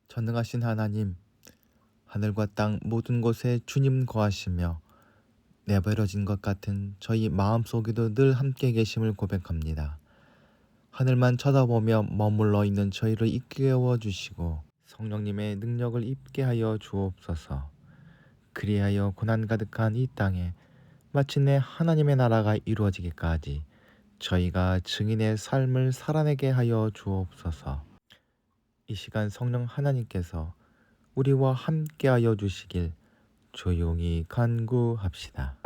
전능하신 하나님, 하늘과 땅 모든 곳에 주님 거하시며 내버려진 것 같은 저희 마음속에도 늘 함께 계심을 고백합니다. 하늘만 쳐다보며 머물러 있는 저희를 이끌어 주시고 성령님의 능력을 입게 하여 주옵소서. 그리하여 고난 가득한 이 땅에 마침내 하나님의 나라가 이루어지기까지 저희가 증인의 삶을 살아내게 하여 주옵소서. 이 시간 성령 하나님께서 우리와 함께하여 주시길 조용히 간구합시다.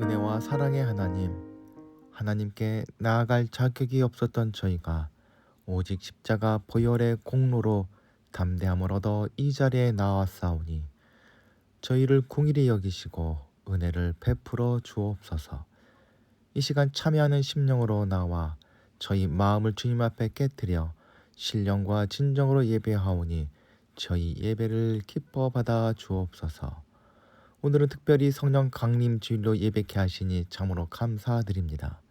은혜와 사랑의 하나님, 하나님께 나아갈 자격이 없었던 저희가 오직 십자가 보혈의 공로로 담대함을 얻어 이 자리에 나왔사오니 저희를 공일히 여기시고 은혜를 베풀어 주옵소서. 이 시간 참여하는 심령으로 나와 저희 마음을 주님 앞에 깨뜨려 신령과 진정으로 예배하오니 저희 예배를 기뻐 받아 주옵소서. 오늘은 특별히 성령 강림 주일로 예배케 하시니 참으로 감사드립니다.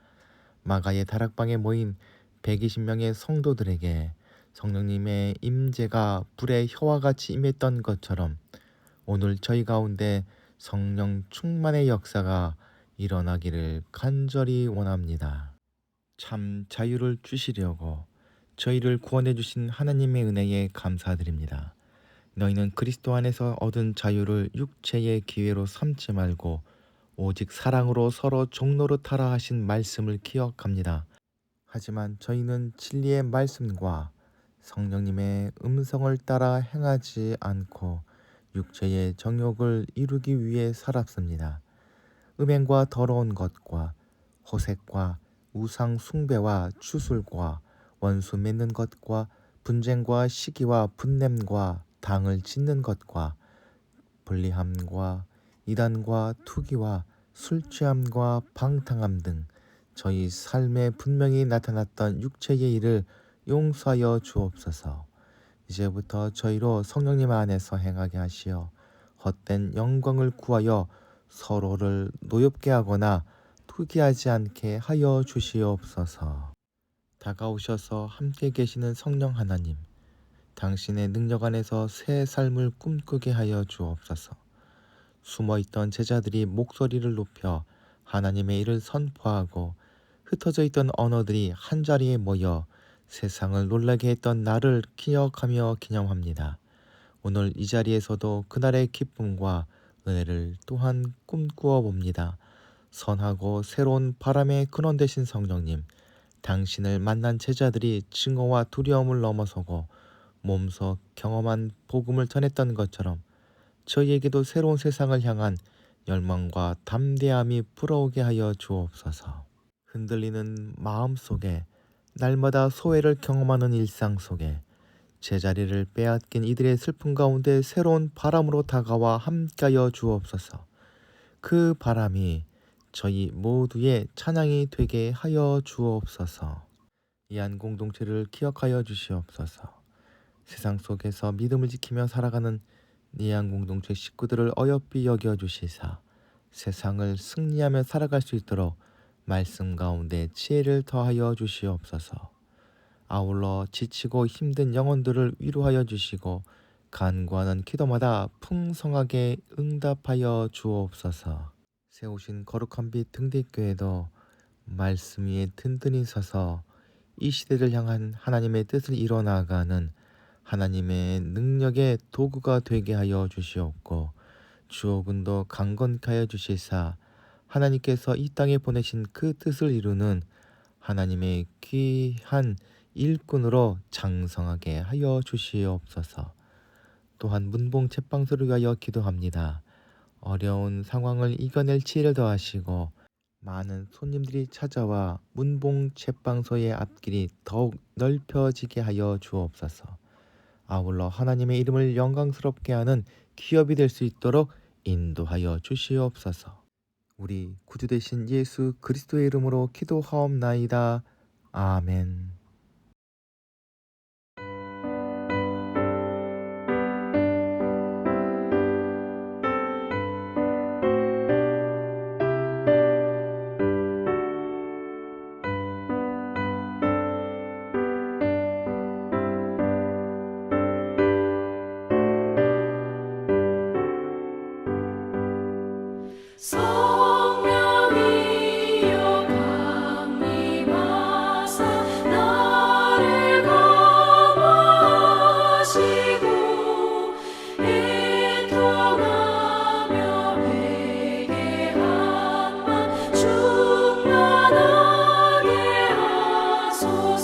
마가의 다락방에 모인 120명의 성도들에게 성령님의 임재가 불의 혀와 같이 임했던 것처럼 오늘 저희 가운데 성령 충만의 역사가 일어나기를 간절히 원합니다. 참 자유를 주시려고 저희를 구원해 주신 하나님의 은혜에 감사드립니다. 너희는 그리스도 안에서 얻은 자유를 육체의 기회로 삼지 말고 오직 사랑으로 서로 종노릇하라 하신 말씀을 기억합니다. 하지만 저희는 진리의 말씀과 성령님의 음성을 따라 행하지 않고 육체의 정욕을 이루기 위해 살았습니다. 음행과 더러운 것과 호색과 우상 숭배와 추술과 원수 맺는 것과 분쟁과 시기와 분냄과 당을 짓는 것과 불리함과 이단과 투기와 술취함과 방탕함 등 저희 삶에 분명히 나타났던 육체의 일을 용서하여 주옵소서. 이제부터 저희로 성령님 안에서 행하게 하시어 헛된 영광을 구하여 서로를 노엽게 하거나 투기하지 않게 하여 주시옵소서. 다가오셔서 함께 계시는 성령 하나님, 당신의 능력 안에서 새 삶을 꿈꾸게 하여 주옵소서. 숨어있던 제자들이 목소리를 높여 하나님의 일을 선포하고 흩어져 있던 언어들이 한자리에 모여 세상을 놀라게 했던 날을 기억하며 기념합니다. 오늘 이 자리에서도 그날의 기쁨과 은혜를 또한 꿈꾸어 봅니다. 선하고 새로운 바람의 근원 되신 성령님, 당신을 만난 제자들이 증오와 두려움을 넘어서고 몸소 경험한 복음을 전했던 것처럼 저희에게도 새로운 세상을 향한 열망과 담대함이 불어오게 하여 주옵소서. 흔들리는 마음 속에 날마다 소외를 경험하는 일상 속에 제자리를 빼앗긴 이들의 슬픔 가운데 새로운 바람으로 다가와 함께하여 주옵소서. 그 바람이 저희 모두의 찬양이 되게 하여 주옵소서. 이 한 공동체를 기억하여 주시옵소서. 세상 속에서 믿음을 지키며 살아가는 이 한 공동체 식구들을 어여삐 여겨주시사 세상을 승리하며 살아갈 수 있도록 말씀 가운데 지혜를 더하여 주시옵소서. 아울러 지치고 힘든 영혼들을 위로하여 주시고 간구하는 기도마다 풍성하게 응답하여 주옵소서. 세우신 거룩한 빛 등대교회도 말씀 위에 든든히 서서 이 시대를 향한 하나님의 뜻을 이뤄나가는 하나님의 능력의 도구가 되게 하여 주시옵고 주오군도 강건케 하여 주시사 하나님께서 이 땅에 보내신 그 뜻을 이루는 하나님의 귀한 일꾼으로 장성하게 하여 주시옵소서. 또한 문봉 책방소를 위하여 기도합니다. 어려운 상황을 이겨낼 지혜를 더하시고 많은 손님들이 찾아와 문봉 책방소의 앞길이 더욱 넓혀지게 하여 주옵소서. 아울러 하나님의 이름을 영광스럽게 하는 기업이 될 수 있도록 인도하여 주시옵소서. 우리 구주 되신 예수 그리스도의 이름으로 기도하옵나이다. 아멘. 성령이여 강림하사 나를 감화하시고 애통하며 회개한 맘 충만하게 하소서.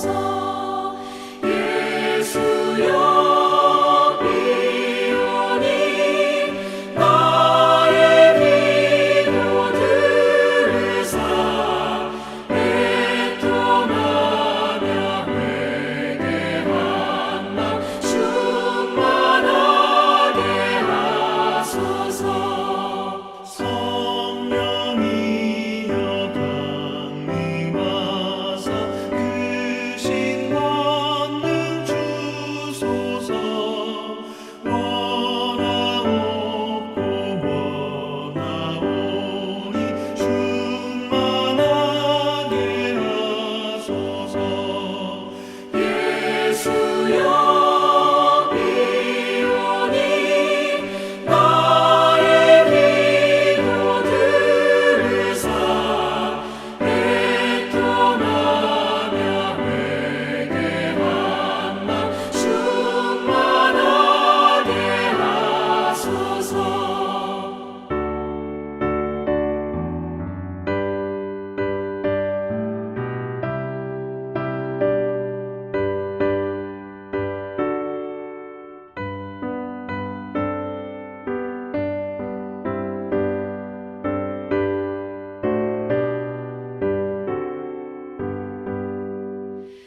예수여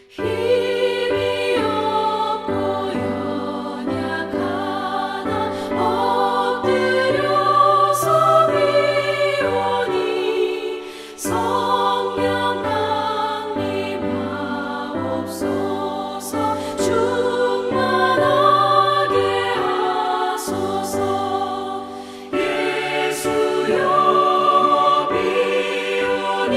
힘이 없고 연약하나 엎드려서 비오니 성령 강림하옵소서. 충만하게 하소서. 예수여 비오니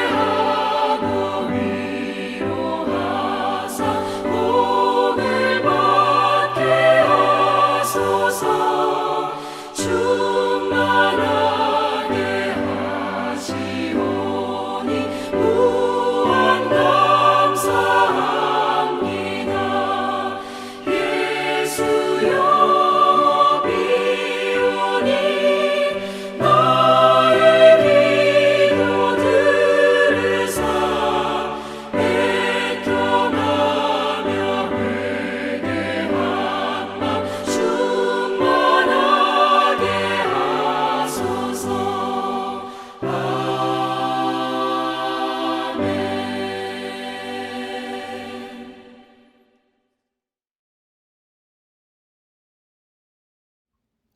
정케하고 위로하사 복을 받게 하소서. 충만하게 하시오니 무한 감사합니다. 예수여 비오니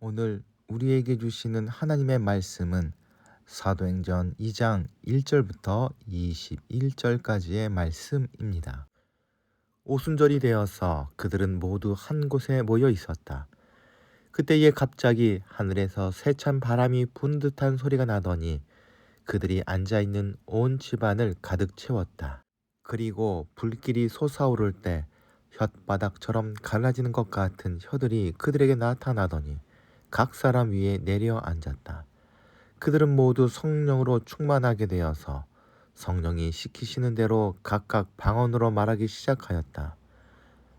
오늘 우리에게 주시는 하나님의 말씀은 사도행전 2장 1절부터 21절까지의 말씀입니다. 오순절이 되어서 그들은 모두 한 곳에 모여 있었다. 그때에 갑자기 하늘에서 세찬 바람이 분 듯한 소리가 나더니 그들이 앉아있는 온 집안을 가득 채웠다. 그리고 불길이 솟아오를 때 혓바닥처럼 갈라지는 것 같은 혀들이 그들에게 나타나더니 각 사람 위에 내려앉았다. 그들은 모두 성령으로 충만하게 되어서 성령이 시키시는 대로 각각 방언으로 말하기 시작하였다.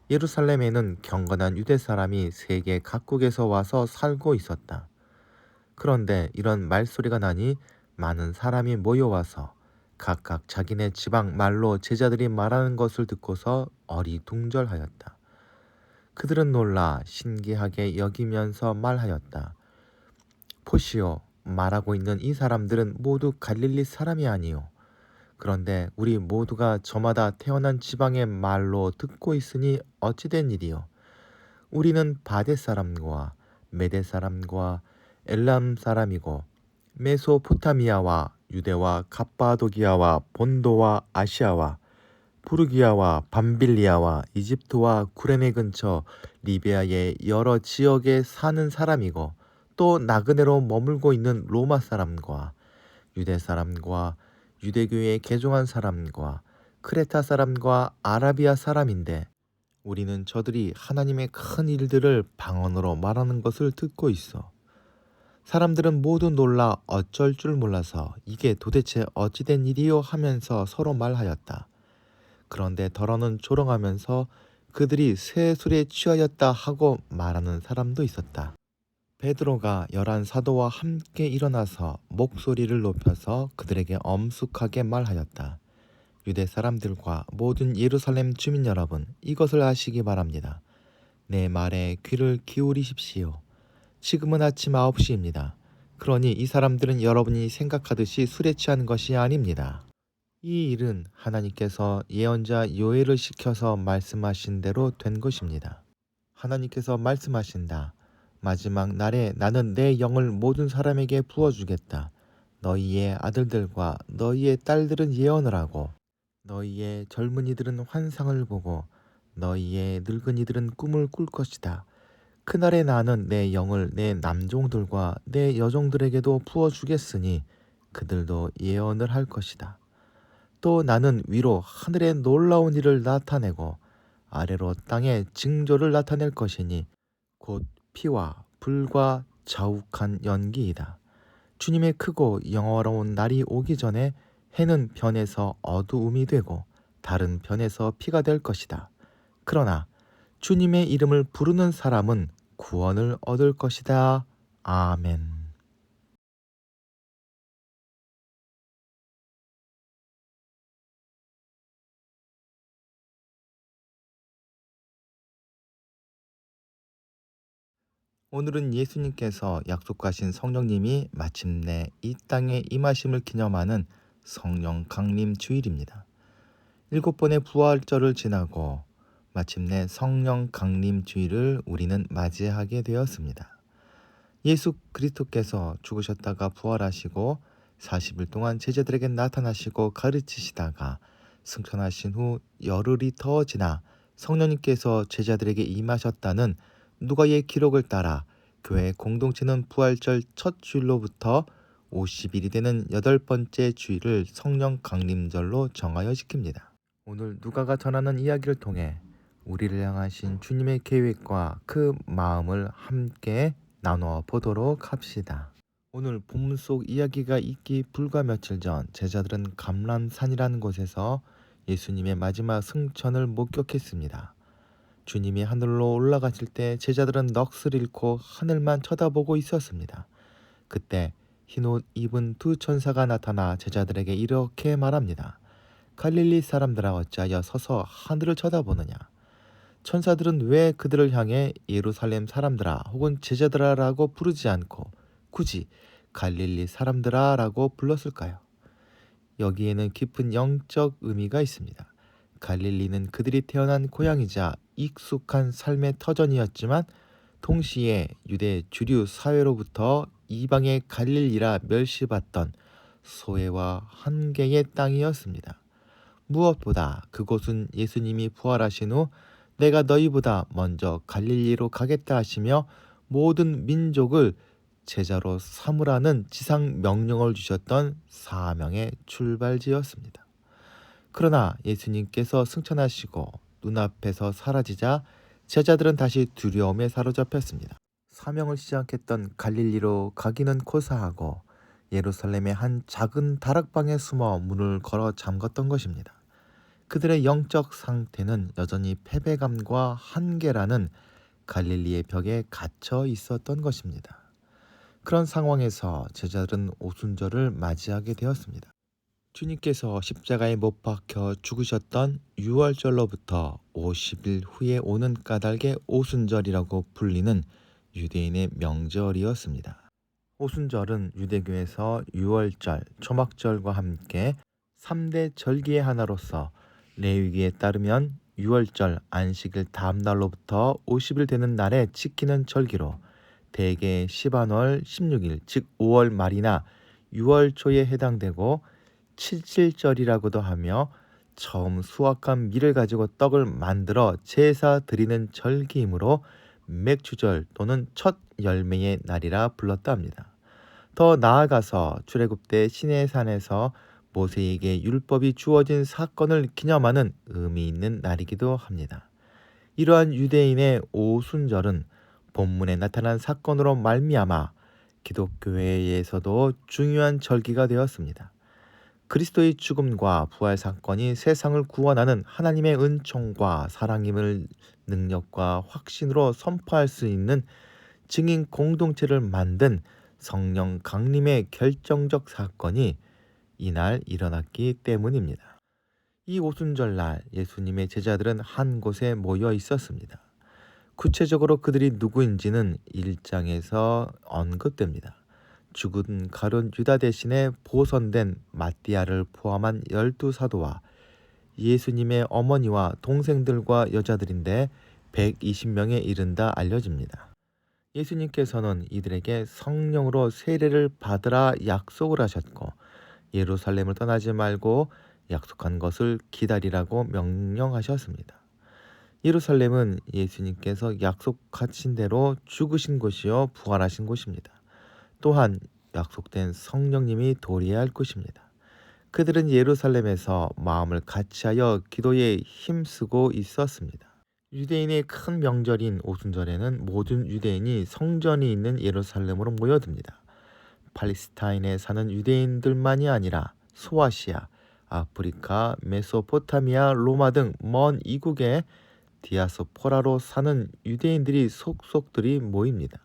예루살렘에는 경건한 유대 사람이 세계 각국에서 와서 살고 있었다. 그런데 이런 말소리가 나니 많은 사람이 모여와서 각각 자기네 지방 말로 제자들이 말하는 것을 듣고서 어리둥절하였다. 그들은 놀라 신기하게 여기면서 말하였다. 보시오, 말하고 있는 이 사람들은 모두 갈릴리 사람이 아니요. 그런데 우리 모두가 저마다 태어난 지방의 말로 듣고 있으니 어찌된 일이요. 우리는 바데 사람과 메데 사람과 엘람 사람이고 메소포타미아와 유대와 갑바도기아와 본도와 아시아와 부르기아와 밤빌리아와 이집트와 구레네 근처 리비아의 여러 지역에 사는 사람이고 또 나그네로 머물고 있는 로마 사람과 유대 사람과 유대교에 개종한 사람과 크레타 사람과 아라비아 사람인데 우리는 저들이 하나님의 큰 일들을 방언으로 말하는 것을 듣고 있어. 사람들은 모두 놀라 어쩔 줄 몰라서 이게 도대체 어찌된 일이요 하면서 서로 말하였다. 그런데 더러는 조롱하면서 그들이 새 술에 취하였다 하고 말하는 사람도 있었다. 베드로가 11 사도와 함께 일어나서 목소리를 높여서 그들에게 엄숙하게 말하였다. 유대 사람들과 모든 예루살렘 주민 여러분, 이것을 아시기 바랍니다. 내 말에 귀를 기울이십시오. 지금은 아침 9시입니다. 그러니 이 사람들은 여러분이 생각하듯이 술에 취한 것이 아닙니다. 이 일은 하나님께서 예언자 요엘을 시켜서 말씀하신 대로 된 것입니다. 하나님께서 말씀하신다. 마지막 날에 나는 내 영을 모든 사람에게 부어주겠다. 너희의 아들들과 너희의 딸들은 예언을 하고 너희의 젊은이들은 환상을 보고 너희의 늙은이들은 꿈을 꿀 것이다. 그날에 나는 내 영을 내 남종들과 내 여종들에게도 부어주겠으니 그들도 예언을 할 것이다. 또 나는 위로 하늘에 놀라운 일을 나타내고 아래로 땅에 징조를 나타낼 것이니 곧 피와 불과 자욱한 연기이다. 주님의 크고 영화로운 날이 오기 전에 해는 변해서 어두움이 되고 달은 변해서 피가 될 것이다. 그러나 주님의 이름을 부르는 사람은 구원을 얻을 것이다. 아멘. 오늘은 예수님께서 약속하신 성령님이 마침내 이 땅에 임하심을 기념하는 성령 강림 주일입니다. 7번의 부활절을 지나고 마침내 성령 강림 주일을 우리는 맞이하게 되었습니다. 예수 그리스도께서 죽으셨다가 부활하시고 40일 동안 제자들에게 나타나시고 가르치시다가 승천하신 후 열흘이 더 지나 성령님께서 제자들에게 임하셨다는 누가의 기록을 따라 교회 공동체는 부활절 첫 주일로부터 50일이 되는 8번째 주일을 성령 강림절로 정하여 지킵니다. 오늘 누가가 전하는 이야기를 통해 우리를 향하신 주님의 계획과 그 마음을 함께 나누어 보도록 합시다. 오늘 본문 속 이야기가 있기 불과 며칠 전 제자들은 감람산이라는 곳에서 예수님의 마지막 승천을 목격했습니다. 주님이 하늘로 올라가실 때 제자들은 넋을 잃고 하늘만 쳐다보고 있었습니다. 그때 흰옷 입은 두 천사가 나타나 제자들에게 이렇게 말합니다. 갈릴리 사람들아 어찌하여 서서 하늘을 쳐다보느냐. 천사들은 왜 그들을 향해 예루살렘 사람들아 혹은 제자들아 라고 부르지 않고 굳이 갈릴리 사람들아 라고 불렀을까요? 여기에는 깊은 영적 의미가 있습니다. 갈릴리는 그들이 태어난 고향이자 익숙한 삶의 터전이었지만 동시에 유대 주류 사회로부터 이방의 갈릴리라 멸시받던 소외와 한계의 땅이었습니다. 무엇보다 그곳은 예수님이 부활하신 후 내가 너희보다 먼저 갈릴리로 가겠다 하시며 모든 민족을 제자로 삼으라는 지상 명령을 주셨던 사명의 출발지였습니다. 그러나 예수님께서 승천하시고 눈앞에서 사라지자 제자들은 다시 두려움에 사로잡혔습니다. 사명을 시작했던 갈릴리로 가기는 고사하고 예루살렘의 한 작은 다락방에 숨어 문을 걸어 잠갔던 것입니다. 그들의 영적 상태는 여전히 패배감과 한계라는 갈릴리의 벽에 갇혀 있었던 것입니다. 그런 상황에서 제자들은 오순절을 맞이하게 되었습니다. 주님께서 십자가에 못 박혀 죽으셨던 6월절로부터 50일 후에 오는 까닭의 오순절이라고 불리는 유대인의 명절이었습니다. 오순절은 유대교에서 6월절, 초막절과 함께 3대 절기의 하나로서 레위기에 따르면 6월절 안식일 다음 날로부터 50일 되는 날에 지키는 절기로 대개 시반월 16일 즉 5월 말이나 6월 초에 해당되고 칠칠절이라고도 하며 처음 수확한 밀을 가지고 떡을 만들어 제사 드리는 절기이므로 맥주절 또는 첫 열매의 날이라 불렀다 합니다. 더 나아가서 출애굽 때 시내산에서 모세에게 율법이 주어진 사건을 기념하는 의미 있는 날이기도 합니다. 이러한 유대인의 오순절은 본문에 나타난 사건으로 말미암아 기독교회에서도 중요한 절기가 되었습니다. 그리스도의 죽음과 부활 사건이 세상을 구원하는 하나님의 은총과 사랑임을 능력과 확신으로 선포할 수 있는 증인 공동체를 만든 성령 강림의 결정적 사건이 이날 일어났기 때문입니다. 이 오순절날 예수님의 제자들은 한 곳에 모여 있었습니다. 구체적으로 그들이 누구인지는 1장에서 언급됩니다. 죽은 가룟 유다 대신에 보선된 마띠아를 포함한 12사도와 예수님의 어머니와 동생들과 여자들인데 120명에 이른다 알려집니다. 예수님께서는 이들에게 성령으로 세례를 받으라 약속을 하셨고 예루살렘을 떠나지 말고 약속한 것을 기다리라고 명령하셨습니다. 예루살렘은 예수님께서 약속하신 대로 죽으신 곳이요 부활하신 곳입니다. 또한 약속된 성령님이 도래할 곳입니다. 그들은 예루살렘에서 마음을 같이하여 기도에 힘쓰고 있었습니다. 유대인의 큰 명절인 오순절에는 모든 유대인이 성전이 있는 예루살렘으로 모여듭니다. 팔레스타인에 사는 유대인들만이 아니라 소아시아, 아프리카, 메소포타미아, 로마 등 먼 이국에 디아스포라로 사는 유대인들이 속속들이 모입니다.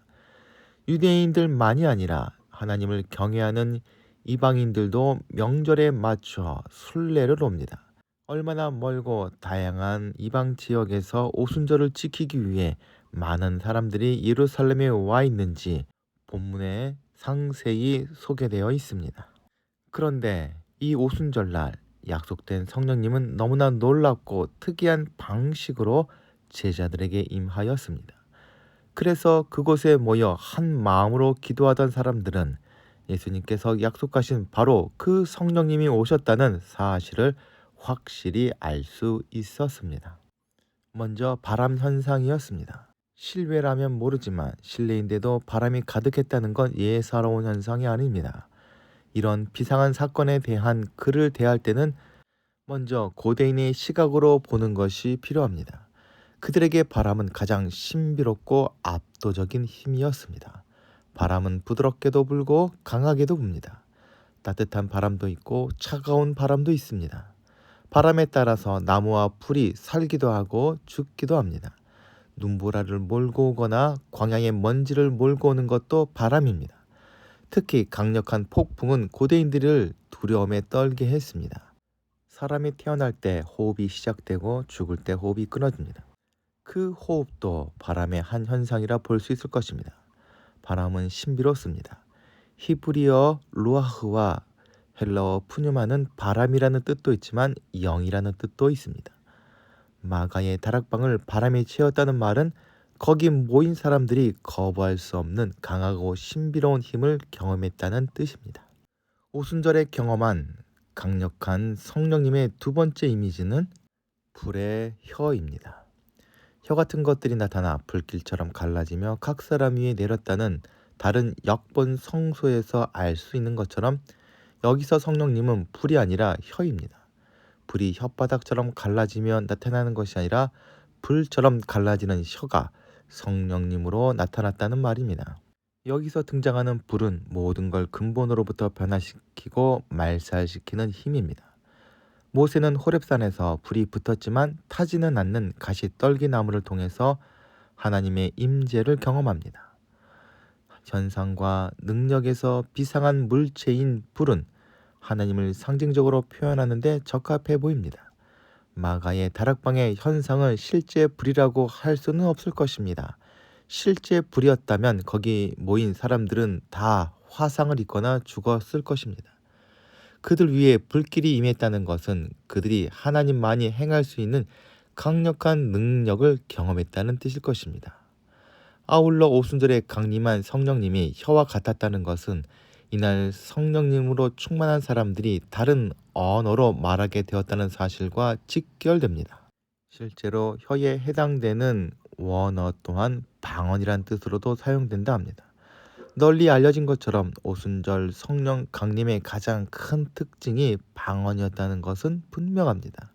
유대인들만이 아니라 하나님을 경외하는 이방인들도 명절에 맞춰 순례를 옵니다. 얼마나 멀고 다양한 이방 지역에서 오순절을 지키기 위해 많은 사람들이 예루살렘에 와 있는지 본문에 상세히 소개되어 있습니다. 그런데 이 오순절날 약속된 성령님은 너무나 놀랍고 특이한 방식으로 제자들에게 임하였습니다. 그래서 그곳에 모여 한 마음으로 기도하던 사람들은 예수님께서 약속하신 바로 그 성령님이 오셨다는 사실을 확실히 알 수 있었습니다. 먼저 바람 현상이었습니다. 실외라면 모르지만 실내인데도 바람이 가득했다는 건 예사로운 현상이 아닙니다. 이런 비상한 사건에 대한 글을 대할 때는 먼저 고대인의 시각으로 보는 것이 필요합니다. 그들에게 바람은 가장 신비롭고 압도적인 힘이었습니다. 바람은 부드럽게도 불고 강하게도 붑니다. 따뜻한 바람도 있고 차가운 바람도 있습니다. 바람에 따라서 나무와 풀이 살기도 하고 죽기도 합니다. 눈보라를 몰고 오거나 광야의 먼지를 몰고 오는 것도 바람입니다. 특히 강력한 폭풍은 고대인들을 두려움에 떨게 했습니다. 사람이 태어날 때 호흡이 시작되고 죽을 때 호흡이 끊어집니다. 그 호흡도 바람의 한 현상이라 볼 수 있을 것입니다. 바람은 신비롭습니다. 히브리어 루아흐와 헬라어 푸뉴마는 바람이라는 뜻도 있지만 영이라는 뜻도 있습니다. 마가의 다락방을 바람이 채웠다는 말은 거기 모인 사람들이 거부할 수 없는 강하고 신비로운 힘을 경험했다는 뜻입니다. 오순절에 경험한 강력한 성령님의 두 번째 이미지는 불의 혀입니다. 혀 같은 것들이 나타나 불길처럼 갈라지며 각 사람 위에 내렸다는 다른 역본 성소에서 알 수 있는 것처럼 여기서 성령님은 불이 아니라 혀입니다. 불이 혓바닥처럼 갈라지며 나타나는 것이 아니라 불처럼 갈라지는 혀가 성령님으로 나타났다는 말입니다. 여기서 등장하는 불은 모든 걸 근본으로부터 변화시키고 말살시키는 힘입니다. 모세는 호렙산에서 불이 붙었지만 타지는 않는 가시 떨기나무를 통해서 하나님의 임재를 경험합니다. 현상과 능력에서 비상한 물체인 불은 하나님을 상징적으로 표현하는 데 적합해 보입니다. 마가의 다락방의 현상을 실제 불이라고 할 수는 없을 것입니다. 실제 불이었다면 거기 모인 사람들은 다 화상을 입거나 죽었을 것입니다. 그들 위에 불길이 임했다는 것은 그들이 하나님만이 행할 수 있는 강력한 능력을 경험했다는 뜻일 것입니다. 아울러 오순절에 강림한 성령님이 혀와 같았다는 것은 이날 성령님으로 충만한 사람들이 다른 언어로 말하게 되었다는 사실과 직결됩니다. 실제로 혀에 해당되는 원어 또한 방언이란 뜻으로도 사용된다 합니다. 널리 알려진 것처럼 오순절 성령 강림의 가장 큰 특징이 방언이었다는 것은 분명합니다.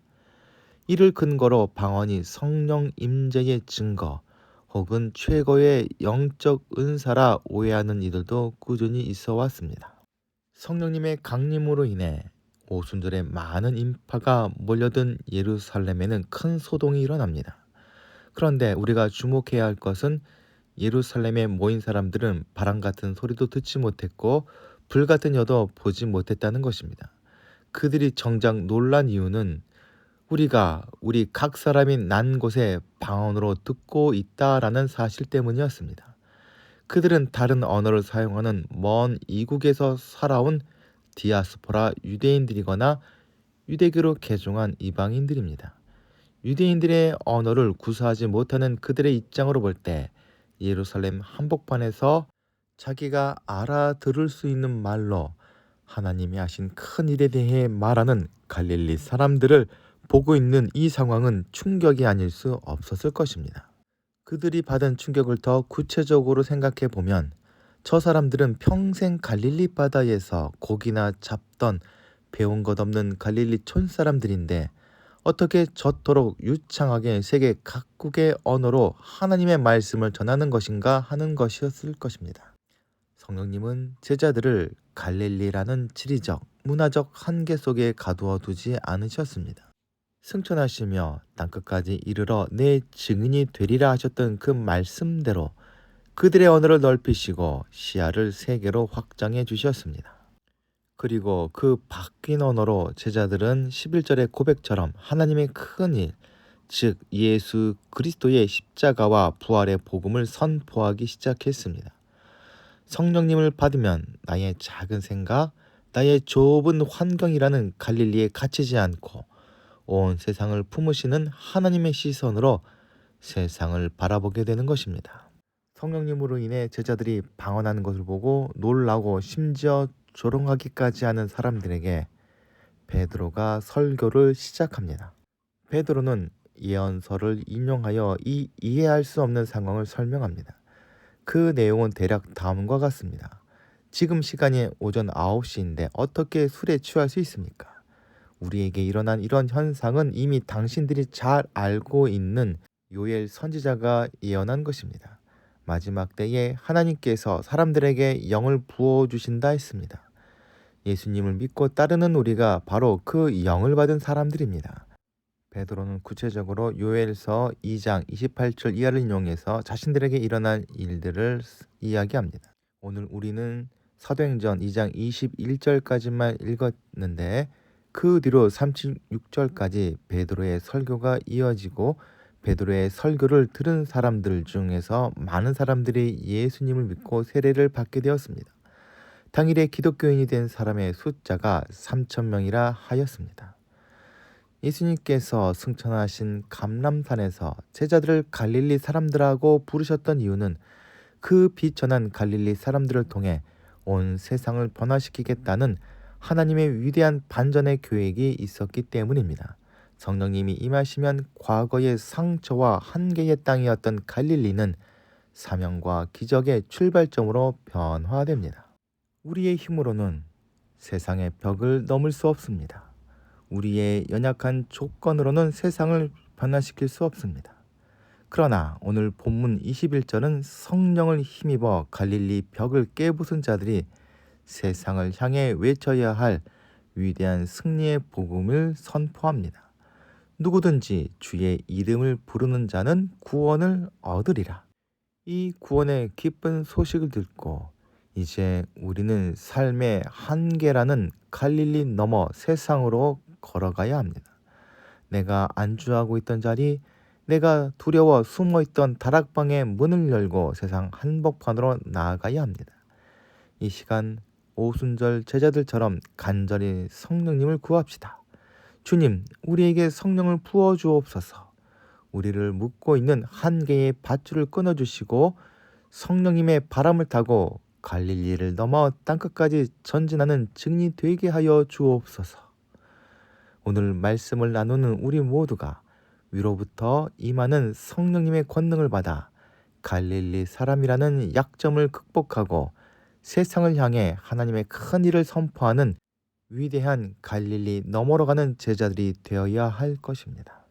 이를 근거로 방언이 성령 임재의 증거 혹은 최고의 영적 은사라 오해하는 이들도 꾸준히 있어 왔습니다. 성령님의 강림으로 인해 오순절에 많은 인파가 몰려든 예루살렘에는 큰 소동이 일어납니다. 그런데 우리가 주목해야 할 것은 예루살렘에 모인 사람들은 바람 같은 소리도 듣지 못했고 불 같은 여도 보지 못했다는 것입니다. 그들이 정작 놀란 이유는 우리 각 사람이 난 곳에 방언으로 듣고 있다라는 사실 때문이었습니다. 그들은 다른 언어를 사용하는 먼 이국에서 살아온 디아스포라 유대인들이거나 유대교로 개종한 이방인들입니다. 유대인들의 언어를 구사하지 못하는 그들의 입장으로 볼 때 예루살렘 한복판에서 자기가 알아들을 수 있는 말로 하나님이 하신 큰 일에 대해 말하는 갈릴리 사람들을 보고 있는 이 상황은 충격이 아닐 수 없었을 것입니다. 그들이 받은 충격을 더 구체적으로 생각해 보면 저 사람들은 평생 갈릴리 바다에서 고기나 잡던 배운 것 없는 갈릴리 촌 사람들인데 어떻게 저토록 유창하게 세계 각국의 언어로 하나님의 말씀을 전하는 것인가 하는 것이었을 것입니다. 성령님은 제자들을 갈릴리라는 지리적, 문화적 한계 속에 가두어 두지 않으셨습니다. 승천하시며 땅끝까지 이르러 내 증인이 되리라 하셨던 그 말씀대로 그들의 언어를 넓히시고 시야를 세계로 확장해 주셨습니다. 그리고 그 바뀐 언어로 제자들은 11절의 고백처럼 하나님의 큰 일, 즉 예수 그리스도의 십자가와 부활의 복음을 선포하기 시작했습니다. 성령님을 받으면 나의 작은 생각, 나의 좁은 환경이라는 갈릴리에 갇히지 않고 온 세상을 품으시는 하나님의 시선으로 세상을 바라보게 되는 것입니다. 성령님으로 인해 제자들이 방언하는 것을 보고 놀라고 심지어 조롱하기까지 하는 사람들에게 베드로가 설교를 시작합니다. 베드로는 예언서를 인용하여 이 이해할 수 없는 상황을 설명합니다. 그 내용은 대략 다음과 같습니다. 지금 시간이 오전 9시인데 어떻게 술에 취할 수 있습니까? 우리에게 일어난 이런 현상은 이미 당신들이 잘 알고 있는 요엘 선지자가 예언한 것입니다. 마지막 때에 하나님께서 사람들에게 영을 부어주신다 했습니다. 예수님을 믿고 따르는 우리가 바로 그 영을 받은 사람들입니다. 베드로는 구체적으로 요엘서 2장 28절 이하를 인용해서 자신들에게 일어난 일들을 이야기합니다. 오늘 우리는 사도행전 2장 21절까지만 읽었는데 그 뒤로 36절까지 베드로의 설교가 이어지고 베드로의 설교를 들은 사람들 중에서 많은 사람들이 예수님을 믿고 세례를 받게 되었습니다. 당일에 기독교인이 된 사람의 숫자가 3,000명이라 하였습니다. 예수님께서 승천하신 감람산에서 제자들을 갈릴리 사람들하고 부르셨던 이유는 그 비천한 갈릴리 사람들을 통해 온 세상을 변화시키겠다는 하나님의 위대한 반전의 계획이 있었기 때문입니다. 성령님이 임하시면 과거의 상처와 한계의 땅이었던 갈릴리는 사명과 기적의 출발점으로 변화됩니다. 우리의 힘으로는 세상의 벽을 넘을 수 없습니다. 우리의 연약한 조건으로는 세상을 변화시킬 수 없습니다. 그러나 오늘 본문 21절은 성령을 힘입어 갈릴리 벽을 깨부순 자들이 세상을 향해 외쳐야 할 위대한 승리의 복음을 선포합니다. 누구든지 주의 이름을 부르는 자는 구원을 얻으리라. 이 구원의 기쁜 소식을 듣고 이제 우리는 삶의 한계라는 갈릴리 넘어 세상으로 걸어가야 합니다. 내가 안주하고 있던 자리, 내가 두려워 숨어있던 다락방의 문을 열고 세상 한복판으로 나아가야 합니다. 이 시간 오순절 제자들처럼 간절히 성령님을 구합시다. 주님, 우리에게 성령을 부어주옵소서. 우리를 묶고 있는 한계의 밧줄을 끊어주시고 성령님의 바람을 타고 갈릴리를 넘어 땅끝까지 전진하는 증인이 되게 하여 주옵소서. 오늘 말씀을 나누는 우리 모두가 위로부터 임하는 성령님의 권능을 받아 갈릴리 사람이라는 약점을 극복하고 세상을 향해 하나님의 큰 일을 선포하는 위대한 갈릴리 너머로 가는 제자들이 되어야 할 것입니다.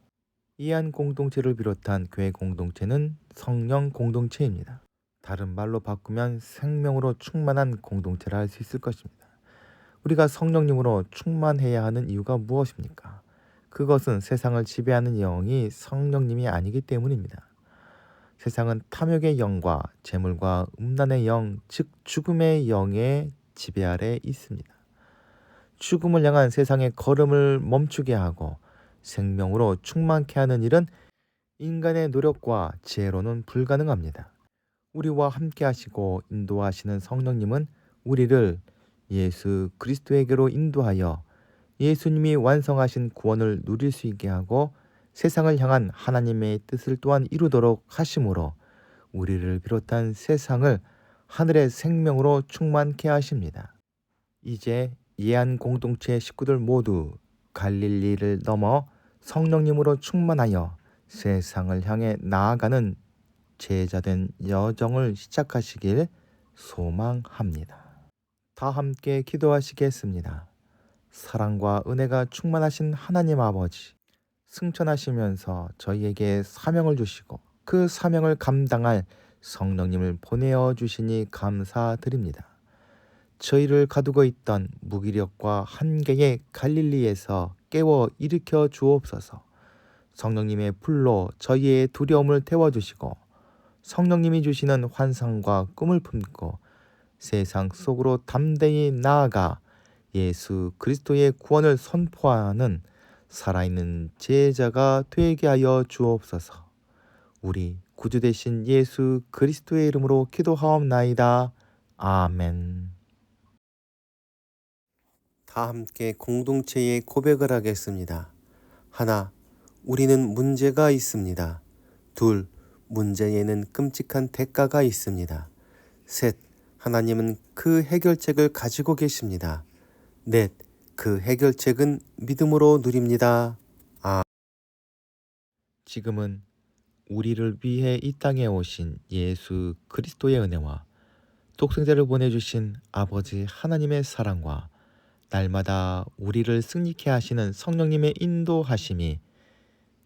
이 한 공동체를 비롯한 교회 공동체는 성령 공동체입니다. 다른 말로 바꾸면 생명으로 충만한 공동체라 할 수 있을 것입니다. 우리가 성령님으로 충만해야 하는 이유가 무엇입니까? 그것은 세상을 지배하는 영이 성령님이 아니기 때문입니다. 세상은 탐욕의 영과 재물과 음란의 영, 즉 죽음의 영의 지배 아래 있습니다. 죽음을 향한 세상의 걸음을 멈추게 하고 생명으로 충만케 하는 일은 인간의 노력과 지혜로는 불가능합니다. 우리와 함께 하시고 인도하시는 성령님은 우리를 예수 그리스도에게로 인도하여 예수님이 완성하신 구원을 누릴 수 있게 하고 세상을 향한 하나님의 뜻을 또한 이루도록 하심으로 우리를 비롯한 세상을 하늘의 생명으로 충만케 하십니다. 이제 예한 공동체 식구들 모두 갈릴리를 넘어 성령님으로 충만하여 세상을 향해 나아가는 제자된 여정을 시작하시길 소망합니다. 다 함께 기도하시겠습니다. 사랑과 은혜가 충만하신 하나님 아버지, 승천하시면서 저희에게 사명을 주시고 그 사명을 감당할 성령님을 보내어 주시니 감사드립니다. 저희를 가두고 있던 무기력과 한계의 갈릴리에서 깨워 일으켜 주옵소서. 성령님의 불로 저희의 두려움을 태워주시고 성령님이 주시는 환상과 꿈을 품고 세상 속으로 담대히 나아가 예수 그리스도의 구원을 선포하는 살아있는 제자가 되게 하여 주옵소서. 우리 구주 되신 예수 그리스도의 이름으로 기도하옵나이다. 아멘. 다 함께 공동체의 고백을 하겠습니다. 하나, 우리는 문제가 있습니다. 둘, 문제에는 끔찍한 대가가 있습니다. 셋, 하나님은 그 해결책을 가지고 계십니다. 넷, 그 해결책은 믿음으로 누립니다. 지금은 우리를 위해 이 땅에 오신 예수 그리스도의 은혜와 독생자를 보내주신 아버지 하나님의 사랑과 날마다 우리를 승리케 하시는 성령님의 인도하심이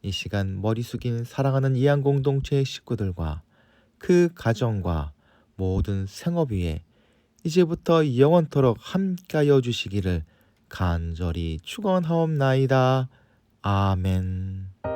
이 시간 머리 숙인 사랑하는 이한 공동체의 식구들과 그 가정과 모든 생업 위에 이제부터 영원토록 함께하여 주시기를 간절히 축원하옵나이다. 아멘.